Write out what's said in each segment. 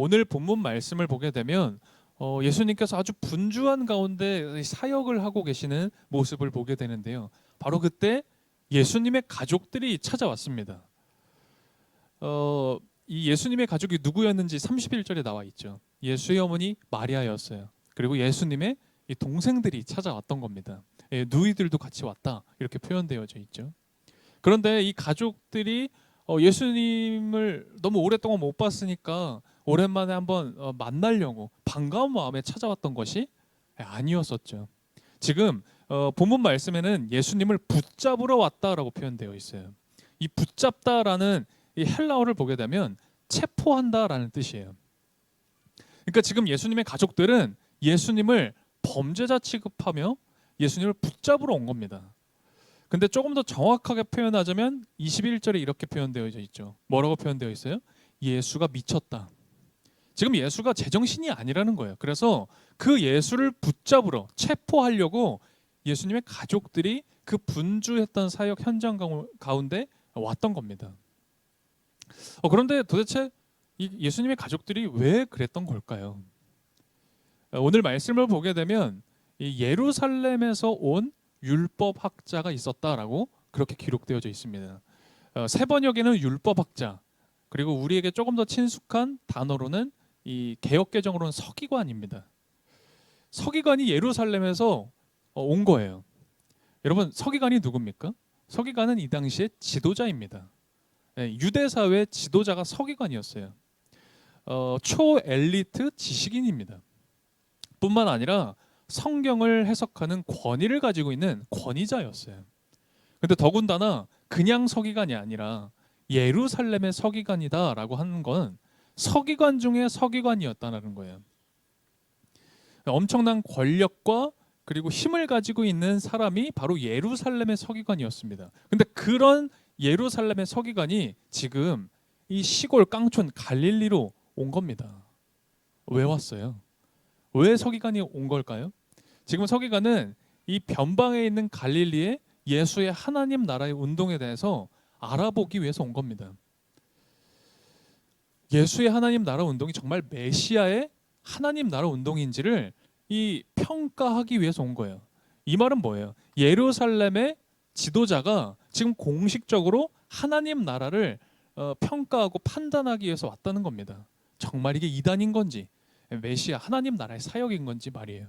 오늘 본문 말씀을 보게 되면 예수님께서 아주 분주한 가운데 사역을 하고 계시는 모습을 보게 되는데요. 바로 그때 예수님의 가족들이 찾아왔습니다. 이 예수님의 가족이 누구였는지 31절에 나와 있죠. 예수의 어머니 마리아였어요. 그리고 예수님의 이 동생들이 찾아왔던 겁니다. 예, 누이들도 같이 왔다 이렇게 표현되어져 있죠. 그런데 이 가족들이 예수님을 너무 오랫동안 못 봤으니까 오랜만에 한번 만나려고 반가운 마음에 찾아왔던 것이 아니었었죠. 지금 본문 말씀에는 예수님을 붙잡으러 왔다라고 표현되어 있어요. 이 붙잡다라는 이 헬라어를 보게 되면 체포한다라는 뜻이에요. 그러니까 지금 예수님의 가족들은 예수님을 범죄자 취급하며 예수님을 붙잡으러 온 겁니다. 근데 조금 더 정확하게 표현하자면 21절에 이렇게 표현되어 있죠. 뭐라고 표현되어 있어요? 예수가 미쳤다. 지금 예수가 제정신이 아니라는 거예요. 그래서 그 예수를 붙잡으러 체포하려고 예수님의 가족들이 그 분주했던 사역 현장 가운데 왔던 겁니다. 그런데 도대체 이 예수님의 가족들이 왜 그랬던 걸까요? 오늘 말씀을 보게 되면 이 예루살렘에서 온 율법학자가 있었다라고 그렇게 기록되어져 있습니다. 세 번역에는 율법학자, 그리고 우리에게 조금 더 친숙한 단어로는 이 개역개정으로는 서기관입니다. 서기관이 예루살렘에서 온 거예요. 여러분, 서기관이 누굽니까? 서기관은 이 당시의 지도자입니다. 유대 사회 지도자가 서기관이었어요. 초엘리트 지식인입니다. 뿐만 아니라 성경을 해석하는 권위를 가지고 있는 권위자였어요. 근데 더군다나 그냥 서기관이 아니라 예루살렘의 서기관이다라고 하는 건 서기관 중에 서기관이었다는 거예요. 엄청난 권력과 그리고 힘을 가지고 있는 사람이 바로 예루살렘의 서기관이었습니다. 근데 그런 예루살렘의 서기관이 지금 이 시골 깡촌 갈릴리로 온 겁니다. 왜 왔어요? 왜 서기관이 온 걸까요? 지금 서기관은 이 변방에 있는 갈릴리의 예수의 하나님 나라의 운동에 대해서 알아보기 위해서 온 겁니다. 예수의 하나님 나라 운동이 정말 메시아의 하나님 나라 운동인지를 이 평가하기 위해서 온 거예요. 이 말은 뭐예요? 예루살렘의 지도자가 지금 공식적으로 하나님 나라를 평가하고 판단하기 위해서 왔다는 겁니다. 정말 이게 이단인 건지 메시아 하나님 나라의 사역인 건지 말이에요.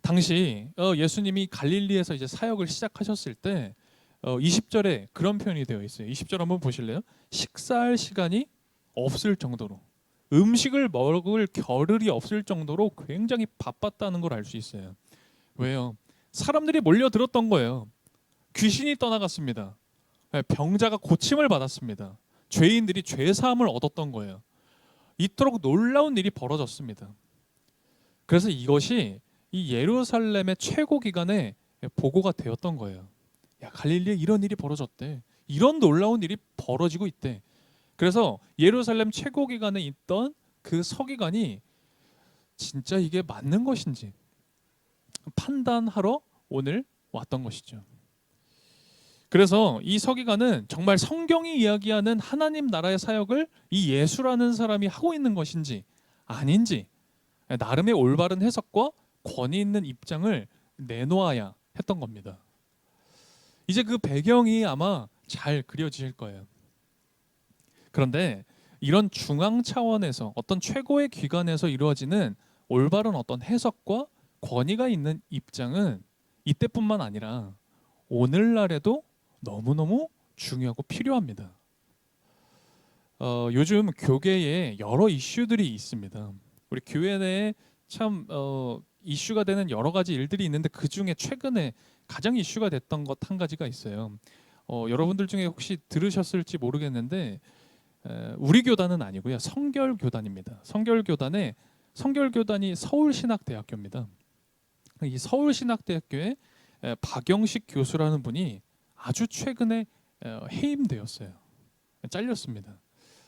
당시 예수님이 갈릴리에서 이제 사역을 시작하셨을 때 20절에 그런 표현이 되어 있어요. 20절 한번 보실래요? 식사할 시간이 없을 정도로, 음식을 먹을 겨를이 없을 정도로 굉장히 바빴다는 걸 알 수 있어요. 왜요? 사람들이 몰려들었던 거예요. 귀신이 떠나갔습니다. 병자가 고침을 받았습니다. 죄인들이 죄사함을 얻었던 거예요. 이토록 놀라운 일이 벌어졌습니다. 그래서 이것이 이 예루살렘의 최고 기관에 보고가 되었던 거예요. 야, 갈릴리에 이런 일이 벌어졌대. 이런 놀라운 일이 벌어지고 있대. 그래서 예루살렘 최고 기관에 있던 그 서기관이 진짜 이게 맞는 것인지 판단하러 오늘 왔던 것이죠. 그래서 이 서기관은 정말 성경이 이야기하는 하나님 나라의 사역을 이 예수라는 사람이 하고 있는 것인지 아닌지 나름의 올바른 해석과 권위 있는 입장을 내놓아야 했던 겁니다. 이제 그 배경이 아마 잘 그려지실 거예요. 그런데 이런 중앙 차원에서 어떤 최고의 기관에서 이루어지는 올바른 어떤 해석과 권위가 있는 입장은 이때뿐만 아니라 오늘날에도 너무너무 중요하고 필요합니다. 요즘 교계에 여러 이슈들이 있습니다. 우리 교회 내에 참 이슈가 되는 여러 가지 일들이 있는데 그 중에 최근에 가장 이슈가 됐던 것 한 가지가 있어요. 여러분들 중에 혹시 들으셨을지 모르겠는데 우리 교단은 아니고요. 성결교단입니다. 성결교단이 서울신학대학교입니다. 이 서울신학대학교에 박영식 교수라는 분이 아주 최근에 해임되었어요. 잘렸습니다.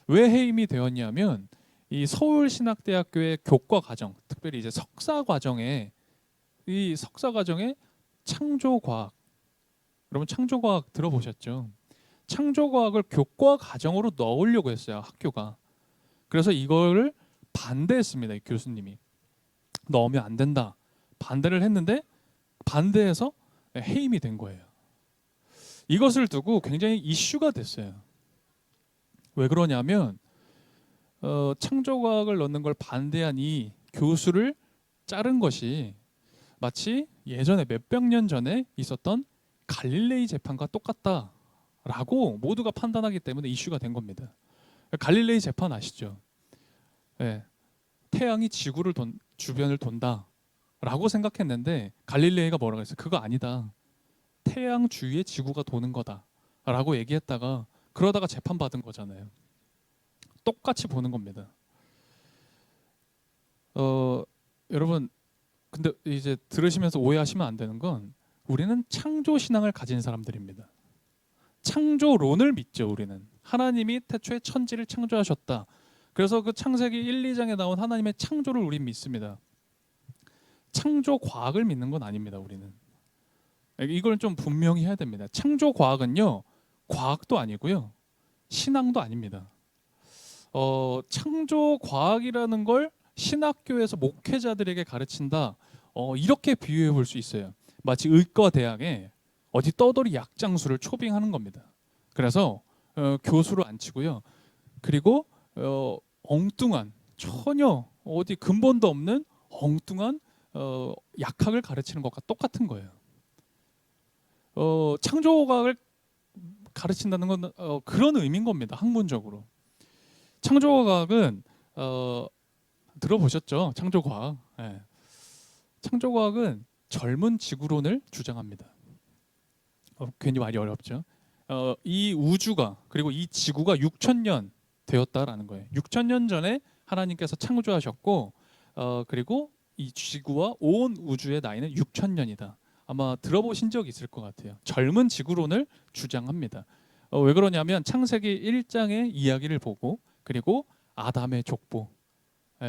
왜 해임이 되었냐면 이 서울신학대학교의 교과 과정, 특별히 이제 석사 과정에 창조과학, 여러분 창조과학 들어보셨죠? 창조과학을 교과 과정으로 넣으려고 했어요, 학교가. 그래서 이거를 반대했습니다. 이 교수님이 넣으면 안 된다. 반대를 했는데 반대해서 해임이 된 거예요. 이것을 두고 굉장히 이슈가 됐어요. 왜 그러냐면 창조과학을 넣는 걸 반대한 이 교수를 자른 것이 마치 예전에 몇백 년 전에 있었던 갈릴레이 재판과 똑같다라고 모두가 판단하기 때문에 이슈가 된 겁니다. 갈릴레이 재판 아시죠? 네. 태양이 지구를 주변을 돈다라고 생각했는데 갈릴레이가 뭐라고 했어요? 그거 아니다. 태양 주위에 지구가 도는 거다라고 얘기했다가 그러다가 재판받은 거잖아요. 똑같이 보는 겁니다. 여러분 근데 이제 들으시면서 오해하시면 안 되는 건 우리는 창조 신앙을 가진 사람들입니다. 창조론을 믿죠. 우리는 하나님이 태초에 천지를 창조하셨다. 그래서 그 창세기 1, 2장에 나온 하나님의 창조를 우린 믿습니다. 창조 과학을 믿는 건 아닙니다. 우리는 이걸 좀 분명히 해야 됩니다. 창조 과학은요 과학도 아니고요 신앙도 아닙니다. 창조 과학이라는 걸 신학교에서 목회자들에게 가르친다. 이렇게 비유해 볼 수 있어요. 마치 의과대학에 어디 떠돌이 약장수를 초빙하는 겁니다. 그래서 교수를 앉히고요. 그리고 엉뚱한 전혀 어디 근본도 없는 엉뚱한 약학을 가르치는 것과 똑같은 거예요. 창조과학을 가르친다는 건 그런 의미인 겁니다. 학문적으로. 창조과학은 들어보셨죠? 창조과학. 네. 창조과학은 젊은 지구론을 주장합니다. 괜히 말이 어렵죠. 이 우주가 그리고 이 지구가 6,000년 되었다라는 거예요. 6,000년 전에 하나님께서 창조하셨고 그리고 이 지구와 온 우주의 나이는 6,000년이다. 아마 들어보신 적 있을 것 같아요. 젊은 지구론을 주장합니다. 왜 그러냐면 창세기 1장의 이야기를 보고 그리고 아담의 족보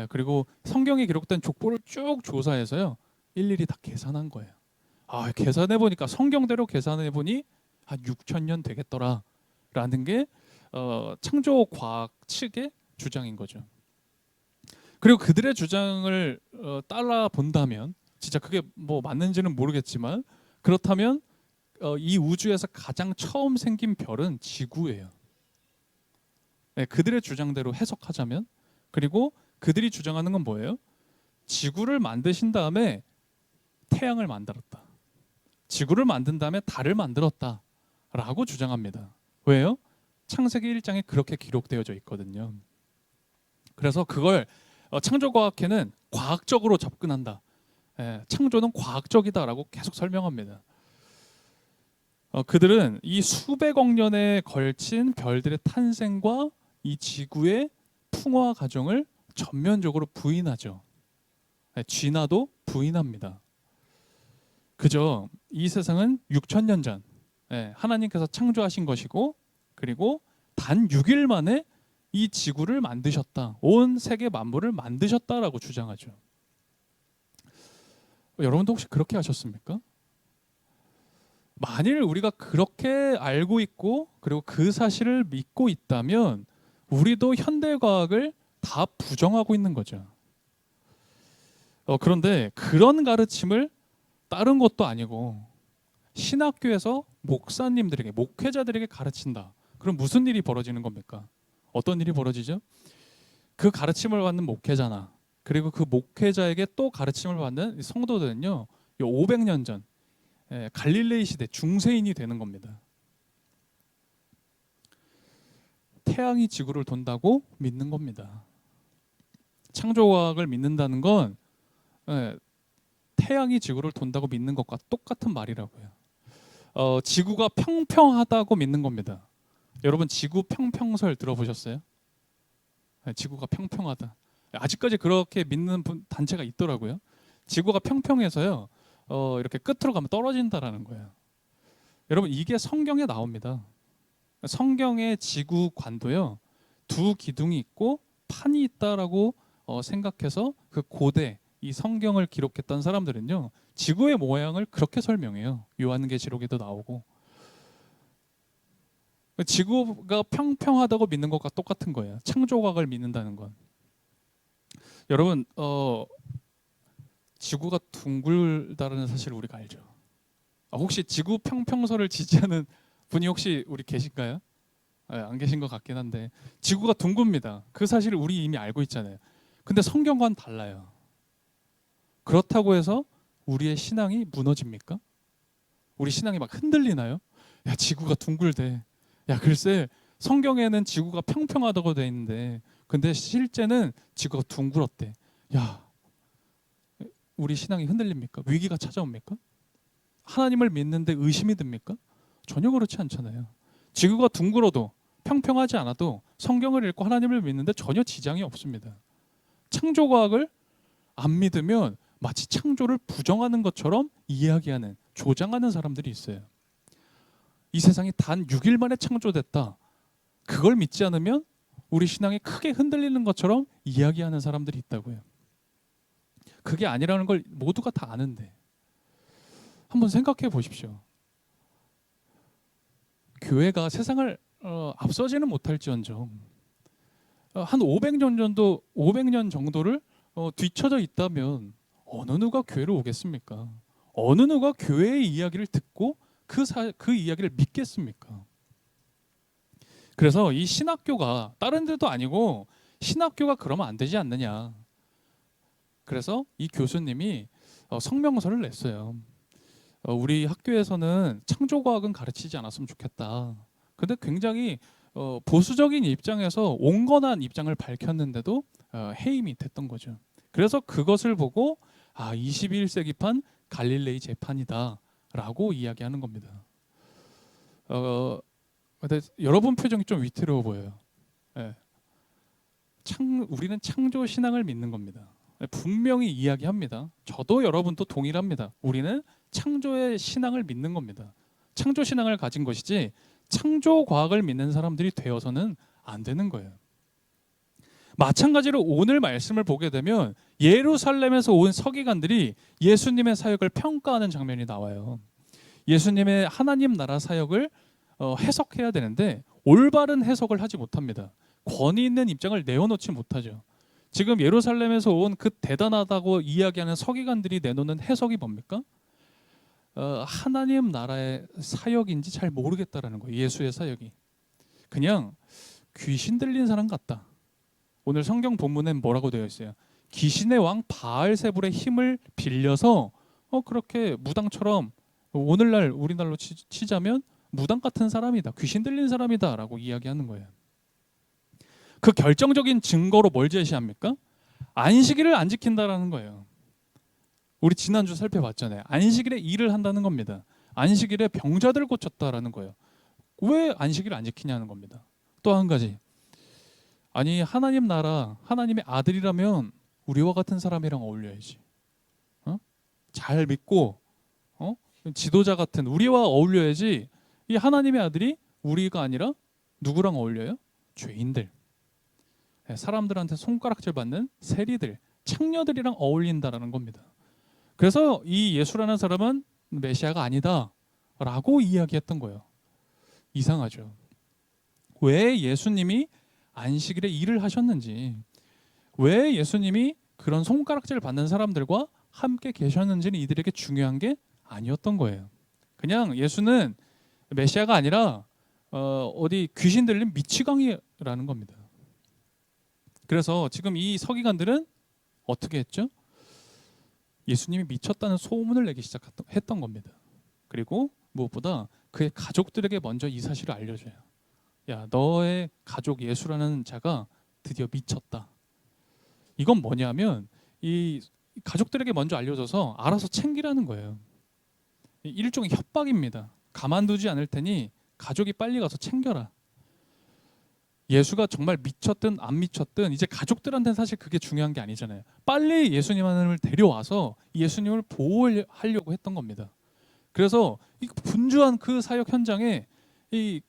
그리고 성경에 기록된 족보를 쭉 조사해서요. 일일이 다 계산한 거예요. 계산해 보니까 성경대로 계산해 보니 한 6,000년 되겠더라라는 게 창조 과학 측의 주장인 거죠. 그리고 그들의 주장을 따라 본다면 진짜 그게 뭐 맞는지는 모르겠지만 그렇다면 이 우주에서 가장 처음 생긴 별은 지구예요. 네, 그들의 주장대로 해석하자면 그리고 그들이 주장하는 건 뭐예요? 지구를 만드신 다음에 태양을 만들었다. 지구를 만든 다음에 달을 만들었다라고 주장합니다. 왜요? 창세기 1장에 그렇게 기록되어져 있거든요. 그래서 그걸 창조과학회는 과학적으로 접근한다. 창조는 과학적이다라고 계속 설명합니다. 그들은 이 수백억 년에 걸친 별들의 탄생과 이 지구의 풍화 과정을 전면적으로 부인하죠. 쥐나도 부인합니다. 그저 이 세상은 6,000년 전 하나님께서 창조하신 것이고 그리고 단 6일 만에 이 지구를 만드셨다. 온 세계 만물을 만드셨다라고 주장하죠. 여러분도 혹시 그렇게 하셨습니까? 만일 우리가 그렇게 알고 있고 그리고 그 사실을 믿고 있다면 우리도 현대과학을 다 부정하고 있는 거죠. 그런데 그런 가르침을 다른 것도 아니고 신학교에서 목사님들에게 목회자들에게 가르친다. 그럼 무슨 일이 벌어지는 겁니까? 어떤 일이 벌어지죠? 그 가르침을 받는 목회자나 그리고 그 목회자에게 또 가르침을 받는 성도들은요 500년 전 갈릴레이 시대 중세인이 되는 겁니다. 태양이 지구를 돈다고 믿는 겁니다. 창조과학을 믿는다는 건 태양이 지구를 돈다고 믿는 것과 똑같은 말이라고요. 지구가 평평하다고 믿는 겁니다. 여러분 지구 평평설 들어보셨어요? 지구가 평평하다. 아직까지 그렇게 믿는 단체가 있더라고요. 지구가 평평해서요. 이렇게 끝으로 가면 떨어진다라는 거예요. 여러분 이게 성경에 나옵니다. 성경의 지구관도요. 두 기둥이 있고 판이 있다라고 생각해서 그 고대 이 성경을 기록했던 사람들은요. 지구의 모양을 그렇게 설명해요. 요한계시록에도 나오고. 지구가 평평하다고 믿는 것과 똑같은 거예요. 창조과학을 믿는다는 건. 여러분, 지구가 둥글다는 사실을 우리가 알죠. 혹시 지구 평평설을 지지하는 분이 혹시 우리 계신가요? 안 계신 것 같긴 한데, 지구가 둥굽니다. 그 사실을 우리 이미 알고 있잖아요. 근데 성경과는 달라요. 그렇다고 해서 우리의 신앙이 무너집니까? 우리 신앙이 막 흔들리나요? 야, 지구가 둥글대. 야, 글쎄 성경에는 지구가 평평하다고 돼 있는데 근데 실제는 지구가 둥글었대. 야, 우리 신앙이 흔들립니까? 위기가 찾아옵니까? 하나님을 믿는데 의심이 듭니까? 전혀 그렇지 않잖아요. 지구가 둥글어도 평평하지 않아도 성경을 읽고 하나님을 믿는데 전혀 지장이 없습니다. 창조과학을 안 믿으면 마치 창조를 부정하는 것처럼 이야기하는, 조장하는 사람들이 있어요. 이 세상이 단 6일 만에 창조됐다. 그걸 믿지 않으면 우리 신앙이 크게 흔들리는 것처럼 이야기하는 사람들이 있다고요. 그게 아니라는 걸 모두가 다 아는데 한번 생각해 보십시오. 교회가 세상을 앞서지는 못할지언정 한 500년 정도를 뒤처져 있다면 어느 누가 교회로 오겠습니까? 어느 누가 교회의 이야기를 듣고 그 이야기를 믿겠습니까? 그래서 이 신학교가 다른 데도 아니고 신학교가 그러면 안 되지 않느냐. 그래서 이 교수님이 성명서를 냈어요. 우리 학교에서는 창조과학은 가르치지 않았으면 좋겠다. 근데 굉장히 보수적인 입장에서 온건한 입장을 밝혔는데도 해임이 됐던 거죠. 그래서 그것을 보고 21세기판 갈릴레이 재판이다라고 이야기하는 겁니다. 근데 여러분 표정이 좀 위태로워 보여요. 예. 우리는 창조 신앙을 믿는 겁니다. 분명히 이야기합니다. 저도 여러분도 동일합니다. 우리는 창조의 신앙을 믿는 겁니다. 창조 신앙을 가진 것이지 창조 과학을 믿는 사람들이 되어서는 안 되는 거예요. 마찬가지로 오늘 말씀을 보게 되면 예루살렘에서 온 서기관들이 예수님의 사역을 평가하는 장면이 나와요. 예수님의 하나님 나라 사역을 해석해야 되는데 올바른 해석을 하지 못합니다. 권위 있는 입장을 내어놓지 못하죠. 지금 예루살렘에서 온 그 대단하다고 이야기하는 서기관들이 내놓는 해석이 뭡니까? 하나님 나라의 사역인지 잘 모르겠다라는 거예요. 예수의 사역이. 그냥 귀신 들린 사람 같다. 오늘 성경 본문엔 뭐라고 되어 있어요? 귀신의 왕 바알세불의 힘을 빌려서 그렇게 무당처럼 오늘날 우리날로 치자면 무당 같은 사람이다. 귀신 들린 사람이다라고 이야기하는 거예요. 그 결정적인 증거로 뭘 제시합니까? 안식일을 안 지킨다라는 거예요. 우리 지난주 살펴봤잖아요. 안식일에 일을 한다는 겁니다. 안식일에 병자들 고쳤다라는 거예요. 왜 안식일을 안 지키냐는 겁니다. 또 한 가지. 아니 하나님 나라, 하나님의 아들이라면 우리와 같은 사람이랑 어울려야지. 잘 믿고 지도자 같은 우리와 어울려야지. 이 하나님의 아들이 우리가 아니라 누구랑 어울려요? 죄인들. 사람들한테 손가락질 받는 세리들, 창녀들이랑 어울린다라는 겁니다. 그래서 이 예수라는 사람은 메시아가 아니다라고 이야기했던 거예요. 이상하죠. 왜 예수님이 안식일에 일을 하셨는지, 왜 예수님이 그런 손가락질 받는 사람들과 함께 계셨는지는 이들에게 중요한 게 아니었던 거예요. 그냥 예수는 메시아가 아니라 어디 귀신 들린 미치광이라는 겁니다. 그래서 지금 이 서기관들은 어떻게 했죠? 예수님이 미쳤다는 소문을 내기 시작했던 겁니다. 그리고 무엇보다 그의 가족들에게 먼저 이 사실을 알려줘요. 야, 너의 가족 예수라는 자가 드디어 미쳤다. 이건 뭐냐면 이 가족들에게 먼저 알려줘서 알아서 챙기라는 거예요. 일종의 협박입니다. 가만두지 않을 테니 가족이 빨리 가서 챙겨라. 예수가 정말 미쳤든 안 미쳤든 이제 가족들한테는 사실 그게 중요한 게 아니잖아요. 빨리 예수님을 데려와서 예수님을 보호하려고 했던 겁니다. 그래서 이 분주한 그 사역 현장에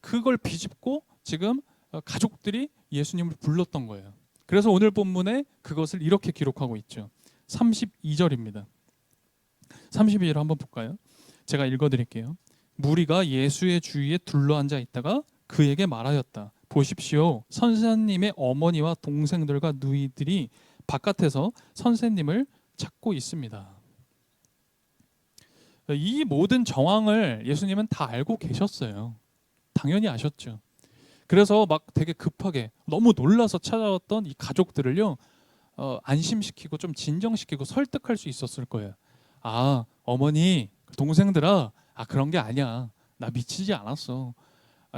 그걸 비집고 지금 가족들이 예수님을 불렀던 거예요. 그래서 오늘 본문에 그것을 이렇게 기록하고 있죠. 32절입니다. 32절 한번 볼까요? 제가 읽어드릴게요. 무리가 예수의 주위에 둘러앉아 있다가 그에게 말하였다. 보십시오. 선생님의 어머니와 동생들과 누이들이 바깥에서 선생님을 찾고 있습니다. 이 모든 정황을 예수님은 다 알고 계셨어요. 당연히 아셨죠. 그래서 막 되게 급하게 너무 놀라서 찾아왔던 이 가족들을요, 안심시키고 좀 진정시키고 설득할 수 있었을 거예요. 아, 어머니, 동생들아, 그런 게 아니야. 나 미치지 않았어.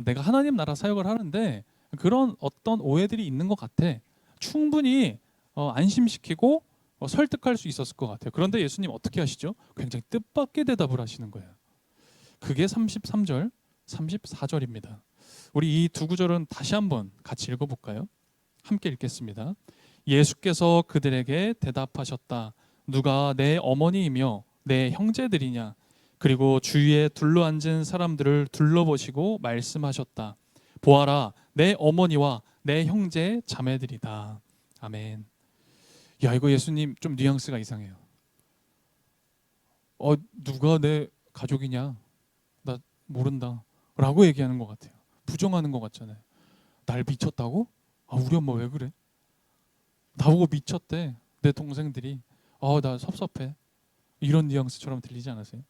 내가 하나님 나라 사역을 하는데 그런 어떤 오해들이 있는 것 같아. 충분히 안심시키고 설득할 수 있었을 것 같아요. 그런데 예수님 어떻게 하시죠? 굉장히 뜻밖의 대답을 하시는 거예요. 그게 33절, 34절입니다. 우리 이 두 구절은 다시 한번 같이 읽어볼까요? 함께 읽겠습니다. 예수께서 그들에게 대답하셨다. 누가 내 어머니이며 내 형제들이냐? 그리고 주위에 둘러앉은 사람들을 둘러보시고 말씀하셨다. 보아라, 내 어머니와 내 형제 자매들이다. 아멘. 야, 이거 예수님 좀 뉘앙스가 이상해요. 누가 내 가족이냐? 나 모른다. 라고 얘기하는 것 같아요. 부정하는 것 같잖아요. 날 미쳤다고? 우리 엄마 왜 그래? 나보고 미쳤대. 내 동생들이. 나 섭섭해. 이런 뉘앙스처럼 들리지 않으세요?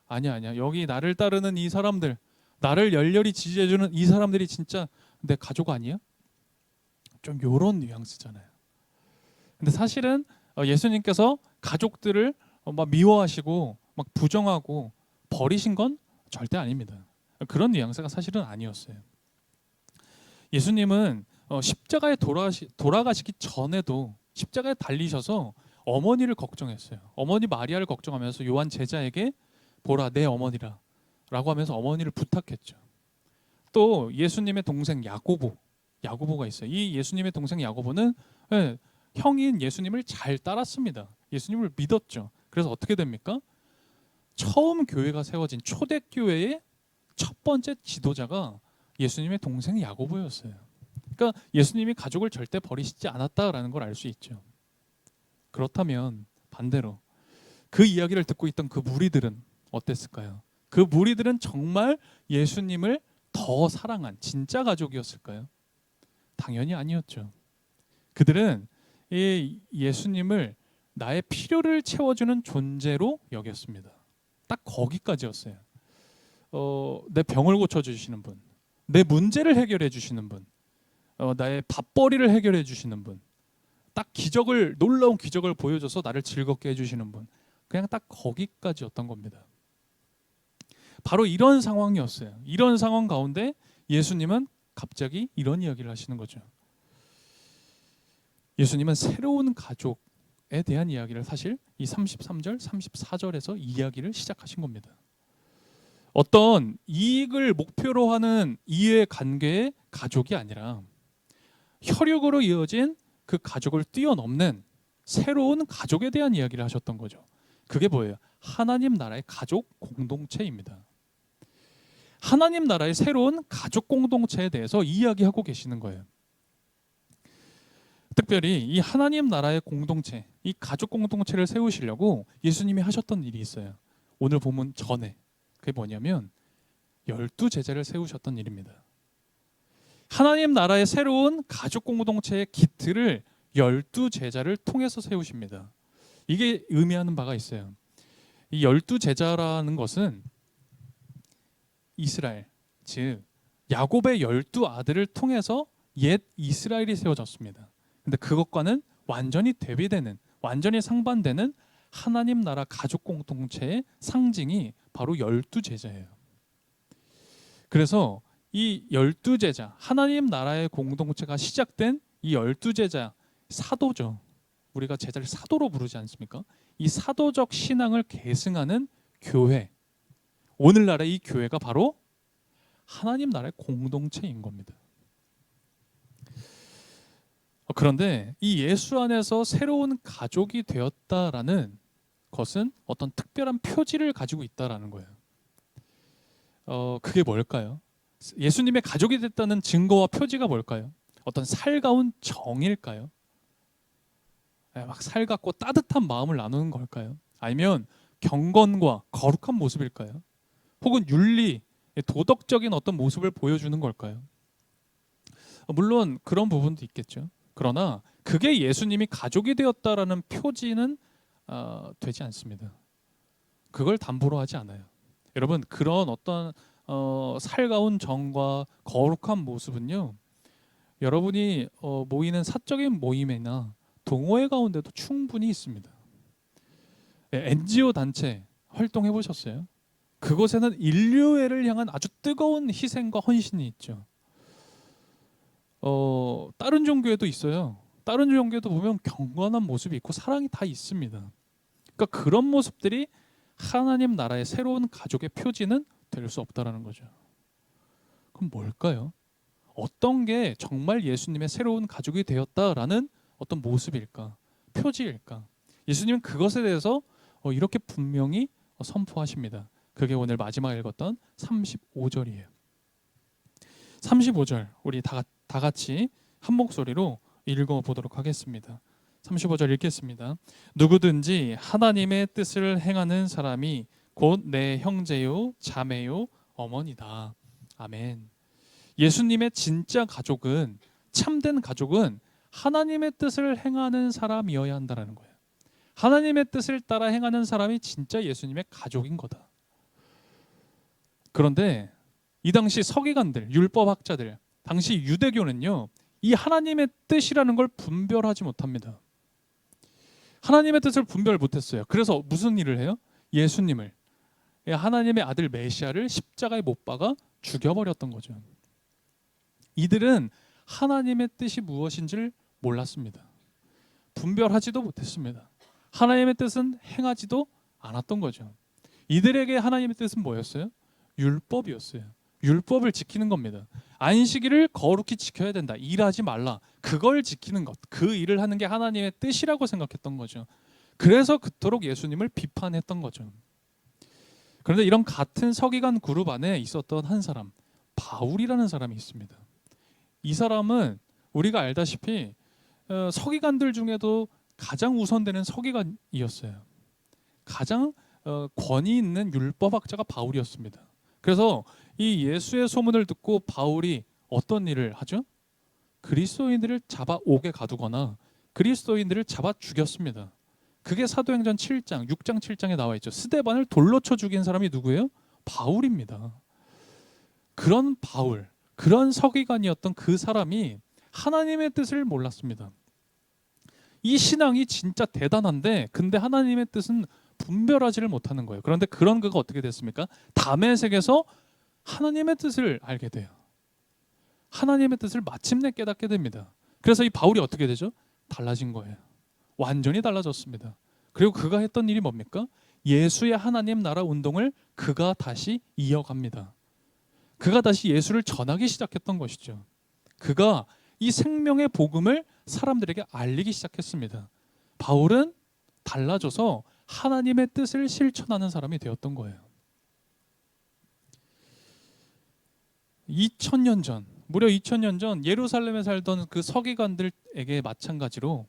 아니야. 여기 나를 따르는 이 사람들, 나를 열렬히 지지해주는 이 사람들이 진짜 내 가족 아니야? 좀 요런 뉘앙스잖아요. 근데 사실은 예수님께서 가족들을 막 미워하시고 막 부정하고 버리신 건 절대 아닙니다. 그런 뉘앙스가 사실은 아니었어요. 예수님은 십자가에 돌아가시기 전에도 십자가에 달리셔서 어머니를 걱정했어요. 어머니 마리아를 걱정하면서 요한 제자에게 보라 내 어머니라 라고 하면서 어머니를 부탁했죠. 또 예수님의 동생 야고보가 있어요. 이 예수님의 동생 야고보는 형인 예수님을 잘 따랐습니다. 예수님을 믿었죠. 그래서 어떻게 됩니까? 처음 교회가 세워진 초대교회의 첫 번째 지도자가 예수님의 동생 야고보였어요. 그러니까 예수님이 가족을 절대 버리시지 않았다라는 걸 알 수 있죠. 그렇다면 반대로 그 이야기를 듣고 있던 그 무리들은 어땠을까요? 그 무리들은 정말 예수님을 더 사랑한 진짜 가족이었을까요? 당연히 아니었죠. 그들은 이 예수님을 나의 필요를 채워주는 존재로 여겼습니다. 딱 거기까지였어요. 내 병을 고쳐주시는 분, 내 문제를 해결해 주시는 분, 나의 밥벌이를 해결해 주시는 분, 딱 놀라운 기적을 보여줘서 나를 즐겁게 해주시는 분, 그냥 딱 거기까지였던 겁니다. 바로 이런 상황이었어요. 이런 상황 가운데 예수님은 갑자기 이런 이야기를 하시는 거죠. 예수님은 새로운 가족에 대한 이야기를 사실 이 33절, 34절에서 이야기를 시작하신 겁니다. 어떤 이익을 목표로 하는 이해 관계의 가족이 아니라 혈육으로 이어진 그 가족을 뛰어넘는 새로운 가족에 대한 이야기를 하셨던 거죠. 그게 뭐예요? 하나님 나라의 가족 공동체입니다. 하나님 나라의 새로운 가족 공동체에 대해서 이야기하고 계시는 거예요. 특별히 이 하나님 나라의 공동체, 이 가족 공동체를 세우시려고 예수님이 하셨던 일이 있어요. 오늘 본문 전에. 그게 뭐냐면 12제자를 세우셨던 일입니다. 하나님 나라의 새로운 가족 공동체의 기틀을 12제자를 통해서 세우십니다. 이게 의미하는 바가 있어요. 이 12제자라는 것은 이스라엘, 즉 야곱의 12아들을 통해서 옛 이스라엘이 세워졌습니다. 근데 그것과는 완전히 대비되는, 완전히 상반되는 하나님 나라 가족 공동체의 상징이 바로 12제자예요. 그래서 이 12제자, 하나님 나라의 공동체가 시작된 이 12제자, 사도죠. 우리가 제자를 사도로 부르지 않습니까? 이 사도적 신앙을 계승하는 교회, 오늘날의 이 교회가 바로 하나님 나라의 공동체인 겁니다. 그런데 이 예수 안에서 새로운 가족이 되었다라는 것은 어떤 특별한 표지를 가지고 있다라는 거예요. 그게 뭘까요? 예수님의 가족이 됐다는 증거와 표지가 뭘까요? 어떤 살가운 정일까요? 막 살갑고 따뜻한 마음을 나누는 걸까요? 아니면 경건과 거룩한 모습일까요? 혹은 윤리, 도덕적인 어떤 모습을 보여주는 걸까요? 물론 그런 부분도 있겠죠. 그러나 그게 예수님이 가족이 되었다라는 표지는 되지 않습니다. 그걸 담보로 하지 않아요. 여러분, 그런 어떤 살가운 정과 거룩한 모습은요, 여러분이 모이는 사적인 모임이나 동호회 가운데도 충분히 있습니다. NGO 단체 활동해 보셨어요? 그곳에는 인류애를 향한 아주 뜨거운 희생과 헌신이 있죠. 다른 종교에도 있어요. 다른 종교에도 보면 경건한 모습이 있고 사랑이 다 있습니다. 그러니까 그런 모습들이 하나님 나라의 새로운 가족의 표지는 될 수 없다라는 거죠. 그럼 뭘까요? 어떤 게 정말 예수님의 새로운 가족이 되었다라는 어떤 모습일까? 표지일까? 예수님은 그것에 대해서 이렇게 분명히 선포하십니다. 그게 오늘 마지막 읽었던 35절이에요. 35절 우리 다 같이 한 목소리로 읽어보도록 하겠습니다. 35절 읽겠습니다. 누구든지 하나님의 뜻을 행하는 사람이 곧 내 형제요 자매요 어머니다. 아멘. 예수님의 진짜 가족은, 참된 가족은 하나님의 뜻을 행하는 사람이어야 한다는 거예요. 하나님의 뜻을 따라 행하는 사람이 진짜 예수님의 가족인 거다. 그런데 이 당시 서기관들, 율법학자들, 당시 유대교는요, 이 하나님의 뜻이라는 걸 분별하지 못합니다. 하나님의 뜻을 분별 못했어요. 그래서 무슨 일을 해요? 예수님을, 하나님의 아들 메시아를 십자가에 못 박아 죽여버렸던 거죠. 이들은 하나님의 뜻이 무엇인지를 몰랐습니다. 분별하지도 못했습니다. 하나님의 뜻은 행하지도 않았던 거죠. 이들에게 하나님의 뜻은 뭐였어요? 율법이었어요. 율법을 지키는 겁니다. 안식일을 거룩히 지켜야 된다. 일하지 말라. 그걸 지키는 것. 그 일을 하는 게 하나님의 뜻이라고 생각했던 거죠. 그래서 그토록 예수님을 비판했던 거죠. 그런데 이런 같은 서기관 그룹 안에 있었던 한 사람, 바울이라는 사람이 있습니다. 이 사람은 우리가 알다시피 서기관들 중에도 가장 우선되는 서기관이었어요. 가장 권위 있는 율법학자가 바울이었습니다. 그래서 이 예수의 소문을 듣고 바울이 어떤 일을 하죠? 그리스도인들을 잡아 옥에 가두거나 그리스도인들을 잡아 죽였습니다. 그게 사도행전 7장, 6장, 7장에 나와 있죠. 스데반을 돌로 쳐 죽인 사람이 누구예요? 바울입니다. 그런 바울, 그런 서기관이었던 그 사람이 하나님의 뜻을 몰랐습니다. 이 신앙이 진짜 대단한데 근데 하나님의 뜻은 분별하지를 못하는 거예요. 그런데 그런 그가 어떻게 됐습니까? 다메섹에서 하나님의 뜻을 알게 돼요. 하나님의 뜻을 마침내 깨닫게 됩니다. 그래서 이 바울이 어떻게 되죠? 달라진 거예요. 완전히 달라졌습니다. 그리고 그가 했던 일이 뭡니까? 예수의 하나님 나라 운동을 그가 다시 이어갑니다. 그가 다시 예수를 전하기 시작했던 것이죠. 그가 이 생명의 복음을 사람들에게 알리기 시작했습니다. 바울은 달라져서 하나님의 뜻을 실천하는 사람이 되었던 거예요. 2000년 전, 무려 2000년 전 예루살렘에 살던 그 서기관들에게 마찬가지로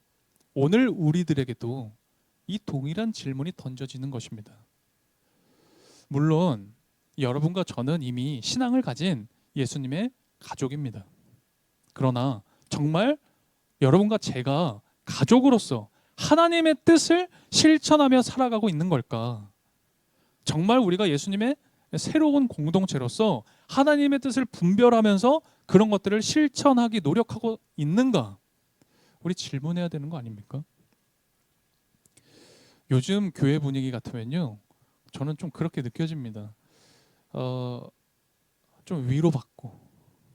오늘 우리들에게도 이 동일한 질문이 던져지는 것입니다. 물론 여러분과 저는 이미 신앙을 가진 예수님의 가족입니다. 그러나 정말 여러분과 제가 가족으로서 하나님의 뜻을 실천하며 살아가고 있는 걸까? 정말 우리가 예수님의 새로운 공동체로서 하나님의 뜻을 분별하면서 그런 것들을 실천하기 노력하고 있는가? 우리 질문해야 되는 거 아닙니까? 요즘 교회 분위기 같으면요, 저는 좀 그렇게 느껴집니다. 좀 위로받고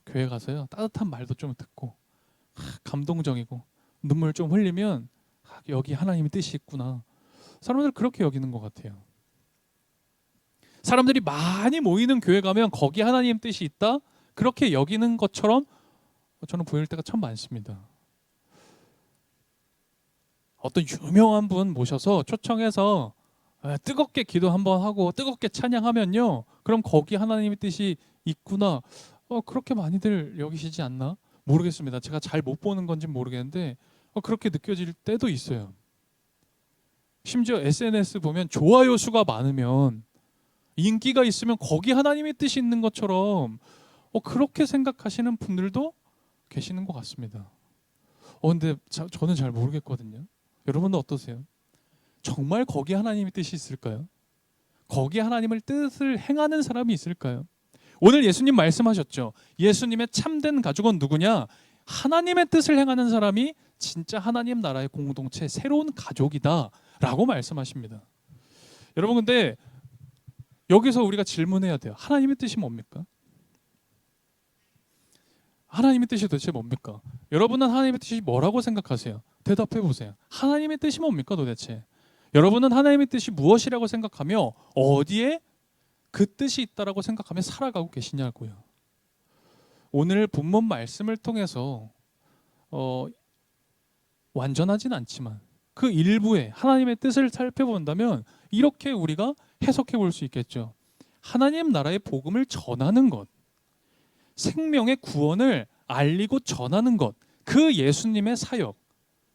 교회 가서요 따뜻한 말도 좀 듣고 감동적이고 눈물 좀 흘리면 여기 하나님의 뜻이 있구나. 사람들 그렇게 여기는 것 같아요. 사람들이 많이 모이는 교회 가면 거기 하나님 뜻이 있다 그렇게 여기는 것처럼 저는 보일 때가 참 많습니다. 어떤 유명한 분 모셔서 초청해서 뜨겁게 기도 한번 하고 뜨겁게 찬양하면요, 그럼 거기 하나님의 뜻이 있구나, 그렇게 많이들 여기시지 않나 모르겠습니다. 제가 잘 못 보는 건지 모르겠는데 그렇게 느껴질 때도 있어요. 심지어 SNS 보면 좋아요 수가 많으면 인기가 있으면 거기 하나님의 뜻이 있는 것처럼 그렇게 생각하시는 분들도 계시는 것 같습니다. 근데 저는 잘 모르겠거든요. 여러분은 어떠세요? 정말 거기 하나님의 뜻이 있을까요? 거기 하나님의 뜻을 행하는 사람이 있을까요? 오늘 예수님 말씀하셨죠. 예수님의 참된 가족은 누구냐? 하나님의 뜻을 행하는 사람이 진짜 하나님 나라의 공동체, 새로운 가족이다 라고 말씀하십니다. 여러분, 근데 여기서 우리가 질문해야 돼요. 하나님의 뜻이 뭡니까? 하나님의 뜻이 도대체 뭡니까? 여러분은 하나님의 뜻이 뭐라고 생각하세요? 대답해 보세요. 하나님의 뜻이 뭡니까 도대체? 여러분은 하나님의 뜻이 무엇이라고 생각하며 어디에 그 뜻이 있다라고 생각하며 살아가고 계시냐고요. 오늘 본문 말씀을 통해서 완전하진 않지만 그 일부에 하나님의 뜻을 살펴본다면 이렇게 우리가 해석해 볼 수 있겠죠. 하나님 나라의 복음을 전하는 것, 생명의 구원을 알리고 전하는 것, 그 예수님의 사역,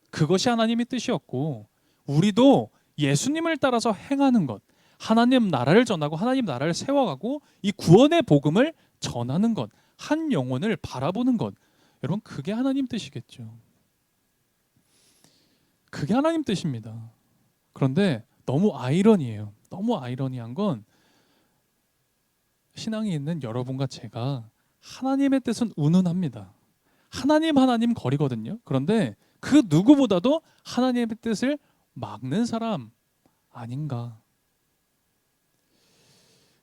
그것이 하나님의 뜻이었고, 우리도 예수님을 따라서 행하는 것, 하나님 나라를 전하고 하나님 나라를 세워가고 이 구원의 복음을 전하는 것, 한 영혼을 바라보는 것, 여러분 그게 하나님 뜻이겠죠. 그게 하나님 뜻입니다. 그런데 너무 아이러니해요. 너무 아이러니한 건 신앙이 있는 여러분과 제가 하나님의 뜻은 운운합니다. 하나님 거리거든요. 그런데 그 누구보다도 하나님의 뜻을 막는 사람 아닌가.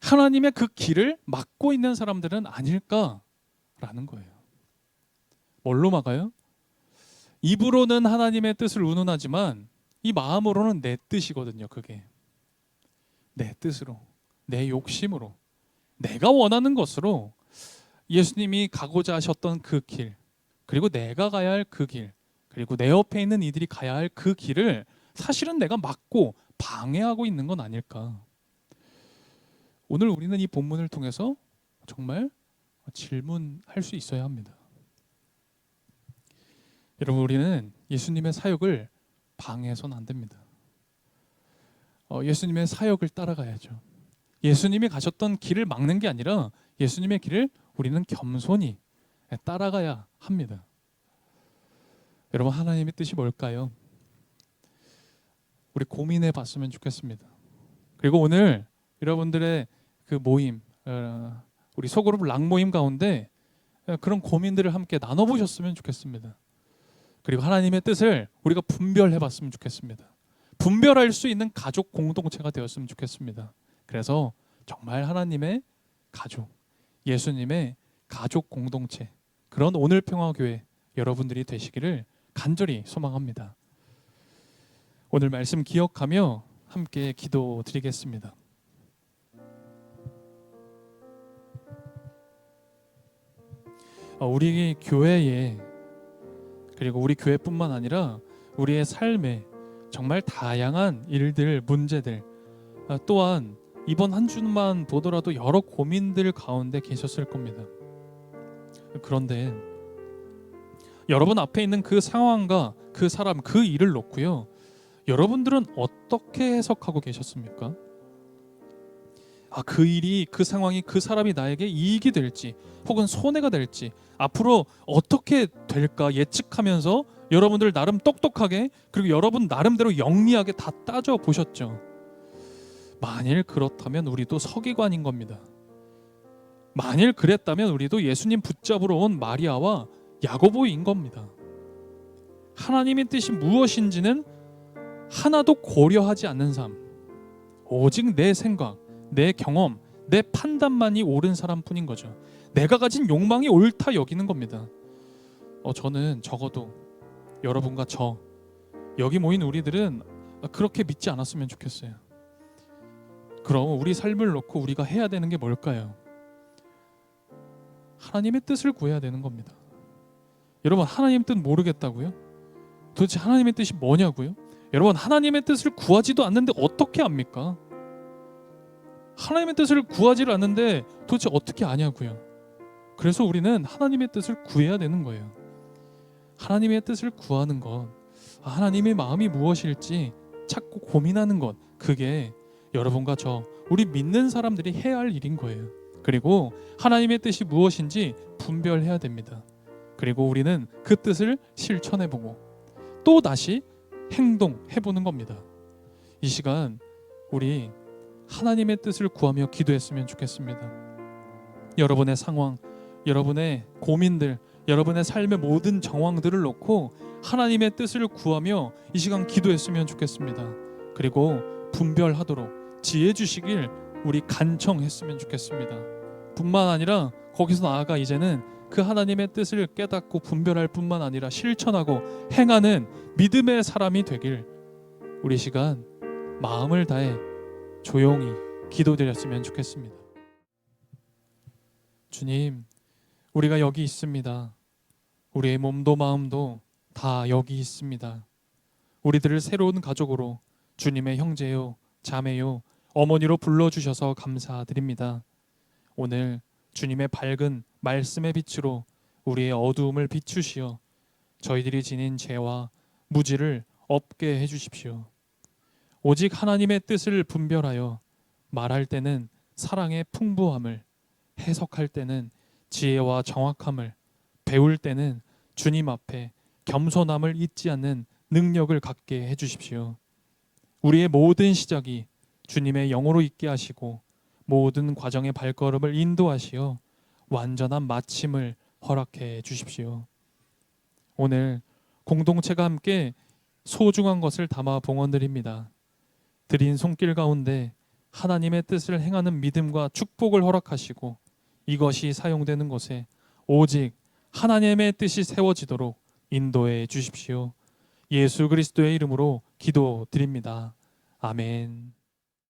하나님의 그 길을 막고 있는 사람들은 아닐까라는 거예요. 뭘로 막아요? 입으로는 하나님의 뜻을 운운하지만 이 마음으로는 내 뜻이거든요. 그게 내 뜻으로, 내 욕심으로, 내가 원하는 것으로 예수님이 가고자 하셨던 그 길, 그리고 내가 가야 할 그 길, 그리고 내 옆에 있는 이들이 가야 할 그 길을 사실은 내가 막고 방해하고 있는 건 아닐까. 오늘 우리는 이 본문을 통해서 정말 질문할 수 있어야 합니다. 여러분, 우리는 예수님의 사역을 방해해서는 안 됩니다. 예수님의 사역을 따라가야죠. 예수님이 가셨던 길을 막는 게 아니라 예수님의 길을 우리는 겸손히 따라가야 합니다. 여러분, 하나님의 뜻이 뭘까요? 우리 고민해 봤으면 좋겠습니다. 그리고 오늘 여러분들의 그 모임, 우리 소그룹 락 모임 가운데 그런 고민들을 함께 나눠보셨으면 좋겠습니다. 그리고 하나님의 뜻을 우리가 분별해 봤으면 좋겠습니다. 분별할 수 있는 가족 공동체가 되었으면 좋겠습니다. 그래서 정말 하나님의 가족, 예수님의 가족 공동체, 그런 오늘 평화교회 여러분들이 되시기를 간절히 소망합니다. 오늘 말씀 기억하며 함께 기도드리겠습니다. 우리 교회에, 그리고 우리 교회뿐만 아니라 우리의 삶에 정말 다양한 일들, 문제들, 또한 이번 한 주만 보더라도 여러 고민들 가운데 계셨을 겁니다. 그런데 여러분 앞에 있는 그 상황과 그 사람, 그 일을 놓고요, 여러분들은 어떻게 해석하고 계셨습니까? 그 일이, 그 상황이, 그 사람이 나에게 이익이 될지 혹은 손해가 될지 앞으로 어떻게 될까 예측하면서 여러분들 나름 똑똑하게, 그리고 여러분 나름대로 영리하게 다 따져 보셨죠. 만일 그렇다면 우리도 서기관인 겁니다. 만일 그랬다면 우리도 예수님 붙잡으러 온 마리아와 야고보인 겁니다. 하나님의 뜻이 무엇인지는 하나도 고려하지 않는 삶, 오직 내 생각, 내 경험, 내 판단만이 옳은 사람뿐인 거죠. 내가 가진 욕망이 옳다 여기는 겁니다. 저는 적어도 여러분과 여기 모인 우리들은 그렇게 믿지 않았으면 좋겠어요. 그럼 우리 삶을 놓고 우리가 해야 되는 게 뭘까요? 하나님의 뜻을 구해야 되는 겁니다. 여러분, 하나님의 뜻 모르겠다고요? 도대체 하나님의 뜻이 뭐냐고요? 여러분, 하나님의 뜻을 구하지도 않는데 어떻게 압니까? 하나님의 뜻을 구하지를 않는데 도대체 어떻게 아냐고요? 그래서 우리는 하나님의 뜻을 구해야 되는 거예요. 하나님의 뜻을 구하는 것, 하나님의 마음이 무엇일지 찾고 고민하는 것, 그게 여러분과 저, 우리 믿는 사람들이 해야 할 일인 거예요. 그리고 하나님의 뜻이 무엇인지 분별해야 됩니다. 그리고 우리는 그 뜻을 실천해보고 또 다시 행동해보는 겁니다. 이 시간 우리 하나님의 뜻을 구하며 기도했으면 좋겠습니다. 여러분의 상황, 여러분의 고민들, 여러분의 삶의 모든 정황들을 놓고 하나님의 뜻을 구하며 이 시간 기도했으면 좋겠습니다. 그리고 분별하도록 지혜 주시길 우리 간청했으면 좋겠습니다. 뿐만 아니라 거기서 나아가 이제는 그 하나님의 뜻을 깨닫고 분별할 뿐만 아니라 실천하고 행하는 믿음의 사람이 되길 우리 시간 마음을 다해 조용히 기도드렸으면 좋겠습니다. 주님, 우리가 여기 있습니다. 우리의 몸도 마음도 다 여기 있습니다. 우리들을 새로운 가족으로 주님의 형제요, 자매요, 어머니로 불러주셔서 감사드립니다. 오늘 주님의 밝은 말씀의 빛으로 우리의 어두움을 비추시어 저희들이 지닌 죄와 무지를 없게 해주십시오. 오직 하나님의 뜻을 분별하여 말할 때는 사랑의 풍부함을, 해석할 때는 지혜와 정확함을, 배울 때는 주님 앞에 겸손함을 잊지 않는 능력을 갖게 해주십시오. 우리의 모든 시작이 주님의 영으로 있게 하시고 모든 과정의 발걸음을 인도하시어 완전한 마침을 허락해 주십시오. 오늘 공동체가 함께 소중한 것을 담아 봉헌드립니다. 드린 손길 가운데 하나님의 뜻을 행하는 믿음과 축복을 허락하시고 이것이 사용되는 곳에 오직 하나님의 뜻이 세워지도록 인도해 주십시오. 예수 그리스도의 이름으로 기도드립니다. 아멘.